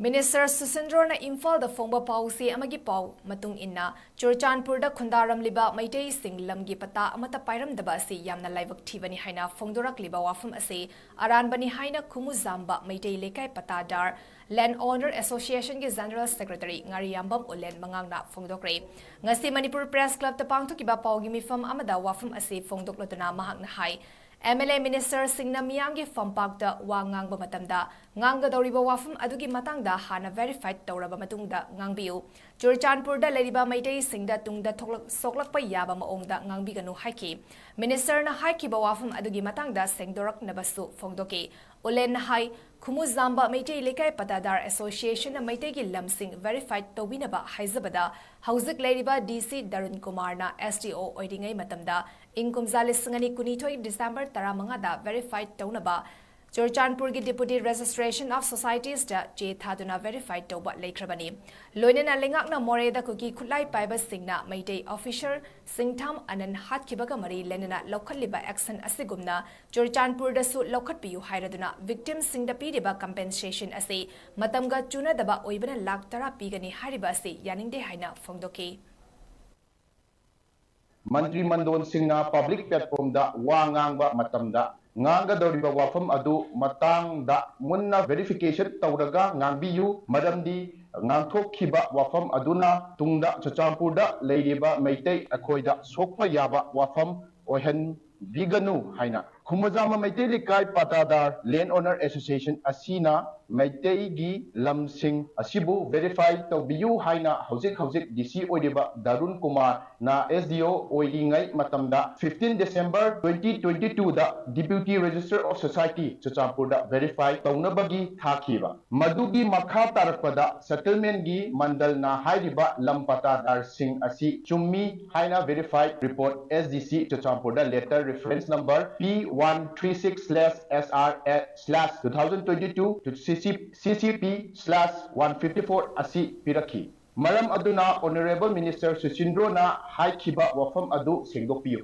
Minister Susindrona Imphal the Fongba Pausi Amagi Pau Matung Inna ꯆꯨꯔꯆꯥꯟꯄꯨꯔꯗ ꯈꯨꯟꯗꯥꯔꯝꯂꯤꯕ ꯃꯩꯇꯩꯁꯤꯡ ꯂꯝꯒꯤ ꯄꯇꯥ ꯑꯃꯠꯇ ꯄꯥꯏꯔꯝꯗꯕ ꯑꯁꯤ ꯌꯥꯝꯅ ꯂꯥꯏꯕꯛ ꯊꯤꯕꯅꯤ ꯍꯥꯏꯅ ꯐꯣꯡꯗꯣꯔꯛꯂꯤꯕ ꯋꯥꯐꯝ ꯑꯁꯤ ꯑꯔꯥꯟꯕꯅꯤ ꯍꯥꯏꯅ ꯈꯨꯃꯨꯖꯥꯝꯕ ꯃꯩꯇꯩ ꯂꯩꯀꯥꯏ ꯄꯇꯥꯗꯥꯔ ꯂꯦꯟ ꯑꯣꯅꯔ ꯑꯦꯁꯣꯁꯤꯌꯦꯁꯟꯒꯤ ꯖꯦꯅꯔꯦꯜ ꯁꯦꯀ꯭ꯔꯦꯇꯔꯤ ꯉꯥꯔꯤꯌꯥꯝꯕꯝ ꯎꯂꯦꯟ ꯃꯉꯥꯡꯅ ꯐꯣꯡꯗꯣꯛꯈ꯭ꯔꯦ ꯉꯁꯤ ꯃꯅꯤꯄꯨꯔ ꯄ꯭ꯔꯦꯁ ꯀ꯭ꯂꯕꯇ ꯄꯥꯡꯊꯣꯛꯈꯤꯕ ꯄꯥꯎꯒꯤ ꯃꯤꯐꯝ ꯑꯃꯗ ꯋꯥꯐꯝ ꯑꯁꯤ ꯐꯣꯡꯗꯣꯛꯂꯗꯨꯅ ꯃꯍꯥꯛꯅ ꯍꯥꯏ MLA ꯃꯤꯅꯤꯁꯇꯔꯁꯤꯡꯅ ꯃꯤꯌꯥꯝꯒꯤ ꯐꯝꯄꯥꯛꯇ ꯋꯥ ꯉꯥꯡꯕ ꯃꯇꯝꯗ ꯉꯥꯡꯒꯗꯧꯔꯤꯕ ꯋꯥꯐꯝ ꯑꯗꯨꯒꯤ ꯃꯇꯥꯡꯗ ꯍꯥꯟꯅ ꯚꯦꯔꯤꯐꯥꯏꯗ ꯇꯧꯔꯕ ꯃꯇꯨꯡꯗ ꯉꯥꯡꯕꯤꯌꯨ ꯆꯨꯔꯆꯥꯟꯄꯨꯔꯗ ꯂꯩꯔꯤꯕ ꯃꯩꯇꯩꯁꯤꯡꯗ ꯇꯨꯡꯗ ꯁꯣꯛꯂꯛꯄ ꯌꯥꯕ ꯃꯑꯣꯡꯗ ꯉꯥꯡꯕꯤꯒꯅꯨ ꯍꯥꯏꯈꯤ ꯃꯤꯅꯤꯁꯇꯔꯅ ꯍꯥꯏꯈꯤꯕ ꯋꯥꯐꯝ ꯑꯗꯨꯒꯤ ꯃꯇꯥꯡꯗ ꯁꯦꯡꯗꯣꯔꯛꯅꯕꯁꯨ ꯐꯣꯡꯗꯣꯛꯈꯤ ꯎꯂꯦꯟꯅ ꯍꯥꯏ ꯈꯨꯃꯨꯖꯥꯝꯕ ꯃꯩꯇꯩ ꯂꯩꯀꯥꯏ ꯄꯇꯥꯗꯥꯔ ꯑꯦꯁꯣꯁꯤꯌꯦꯁꯟꯅ ꯃꯩꯇꯩꯒꯤ ꯂꯝꯁꯤꯡ ꯚꯦꯔꯤꯐꯥꯏꯗ ꯇꯧꯕꯤꯅꯕ ꯍꯥꯏꯖꯕꯗ ꯍꯧꯖꯤꯛ ꯂꯩꯔꯤꯕ DC ꯗꯔꯨꯟꯀꯨꯃꯥꯔꯅ SDO ꯑꯣꯏꯔꯤꯉꯩ ꯃꯇꯝꯗ ꯏꯪ ꯀꯨꯝꯖꯥ 2022 ꯗꯤꯁꯦꯝꯕꯔ 15ꯗ ꯚꯦꯔꯤꯐꯥꯏꯗ ꯇꯧꯅꯕ ꯆꯨꯔꯆꯥꯟꯄꯨꯔꯒꯤ ꯗꯤꯄꯨꯇꯤ ꯔꯦꯖꯤꯁꯇ꯭ꯔꯦꯁꯟ ꯑꯣꯐ ꯁꯣꯁꯥꯏꯇꯤꯁꯇ ꯆꯦ ꯊꯥꯗꯨꯅ ꯚꯦꯔꯤꯐꯥꯏꯗ ꯇꯧꯕ ꯂꯩꯈ꯭ꯔꯕꯅꯤ ꯂꯣꯏꯅꯅ ꯂꯩꯉꯥꯛꯅ ꯃꯣꯔꯦꯗ ꯀꯨꯀꯤ ꯈꯨꯠꯂꯥꯏ ꯄꯥꯏꯕꯁꯤꯡꯅ ꯃꯩꯇꯩ ꯑꯣꯐꯤꯁꯔ ꯁꯤꯡꯊꯥꯝ ꯑꯅꯟ ꯍꯥꯠꯈꯤꯕꯒ ꯃꯔꯤ ꯂꯩꯅꯅ ꯂꯧꯈꯠꯂꯤꯕ ꯑꯦꯛꯁꯟ ꯑꯁꯤꯒꯨꯝꯅ ꯆꯨꯔꯆꯥꯟꯄꯨꯔꯗꯁꯨ ꯂꯧꯈꯠꯄꯤꯌꯨ ꯍꯥꯏꯔꯗꯨꯅ ꯚꯤꯛꯇꯤꯝꯁꯤꯡꯗ ꯄꯤꯔꯤꯕ ꯀꯝꯄꯦꯟꯁꯦꯁꯟ ꯑꯁꯤ ꯃꯇꯝꯒ ꯆꯨꯅꯗꯕ ꯑꯣꯏꯕꯅ ꯂꯥꯈ 10 ꯄꯤꯒꯅꯤ ꯍꯥꯏꯔꯤꯕ ꯑꯁꯤ ꯌꯥꯅꯤꯡꯗꯦ ꯍꯥꯏꯅ ꯐꯣꯡꯗꯣꯛꯈꯤ ꯃꯟꯇ꯭ꯔꯤ ꯃꯟꯗꯣꯟꯁꯤꯡꯅ ꯄꯕ꯭ꯂꯤꯛ ꯄ꯭ꯂꯦꯠꯐꯣꯔꯝꯗ ꯋꯥ ꯉꯥꯡꯕ ꯃꯇꯝꯗ ꯉꯥꯡꯒꯗꯧꯔꯤꯕ ꯋꯥꯐꯝ ꯑꯗꯨ ꯃꯇꯥꯡꯗ ꯃꯨꯟꯅ ꯚꯦꯔꯤꯐꯤꯀꯦꯁꯟ ꯇꯧꯔꯒ ꯉꯥꯡꯕꯤꯌꯨ ꯃꯔꯝꯗꯤ ꯉꯥꯡꯊꯣꯛꯈꯤꯕ ꯋꯥꯐꯝ ꯑꯗꯨꯅ ꯇꯨꯡꯗ ꯆꯨꯔꯆꯥꯟꯄꯨꯔꯗ ꯂꯩꯔꯤꯕ ꯃꯩꯇꯩ ꯑꯩꯈꯣꯏꯗ ꯁꯣꯛꯄ ꯌꯥꯕ ꯋꯥꯐꯝ ꯑꯣꯏꯍꯟꯕꯤꯒꯅꯨ ꯍꯥꯏꯅ ꯈꯨꯃꯨꯖꯥꯝꯕ ꯃꯩꯇꯩ ꯂꯩꯀꯥꯏ ꯄꯇꯥꯗꯥꯔ ꯂꯦꯟ ꯑꯣꯅꯔ ꯑꯦꯁꯣꯁꯤꯌꯦꯁꯟ ꯑꯁꯤꯅ ꯃꯩꯇꯩꯒꯤ ꯂꯝꯁꯤꯡ ꯑꯁꯤꯕꯨ ꯚꯦꯔꯤꯐꯥꯏ ꯇꯧꯕꯤꯌꯨ ꯍꯥꯏꯅ ꯍꯧꯖꯤꯛ DC ꯑꯣꯏꯔꯤꯕ ꯗꯔꯨꯟ ꯀꯨꯃꯥꯔꯅ SDO ꯑꯣꯏꯔꯤꯉꯩ ꯃꯇꯝꯗ 15 ꯗꯤꯁꯦꯝꯕꯔ 2022ꯗ ꯗꯤꯄ꯭ꯌꯨꯇꯤ ꯔꯦꯖꯤꯁꯇꯔ ꯑꯣꯐ ꯁꯣꯁꯥꯏꯇꯤ ꯆꯨꯔꯆꯥꯟꯄꯨꯔꯗ ꯚꯦꯔꯤꯐꯥꯏ ꯇꯧꯅꯕꯒꯤ ꯊꯥꯈꯤꯕ ꯃꯗꯨꯒꯤ ꯃꯈꯥ ꯇꯥꯔꯛꯄꯗ ꯁꯦꯇꯜꯃꯦꯟꯠꯒꯤ ꯃꯟꯗꯜꯅ ꯍꯥꯏꯔꯤꯕ ꯂꯝ ꯄꯇꯥꯗꯥꯔꯁꯤꯡ ꯑꯁꯤ ꯆꯨꯝꯃꯤ ꯍꯥꯏꯅ ꯚꯦꯔꯤꯐꯥꯏ ꯔꯤꯄꯣꯔꯠ SDC ꯆꯨꯔꯆꯥꯟꯄꯨꯔꯗ letter reference number P136/SR/2022 CCP/154 ꯑꯁꯤ ꯄꯤꯔꯛꯈꯤ ꯃꯔꯝ ꯑꯗꯨꯅ ꯑꯣꯅꯔꯦꯕꯜ ꯃꯤꯅꯤꯁꯇꯔ ꯁꯨꯁꯤꯟꯗ꯭ꯔꯣꯅ ꯍꯥꯏꯈꯤꯕ ꯋꯥꯐꯝ ꯑꯗꯨ ꯁꯦꯡꯗꯣꯛꯄꯤꯌꯨ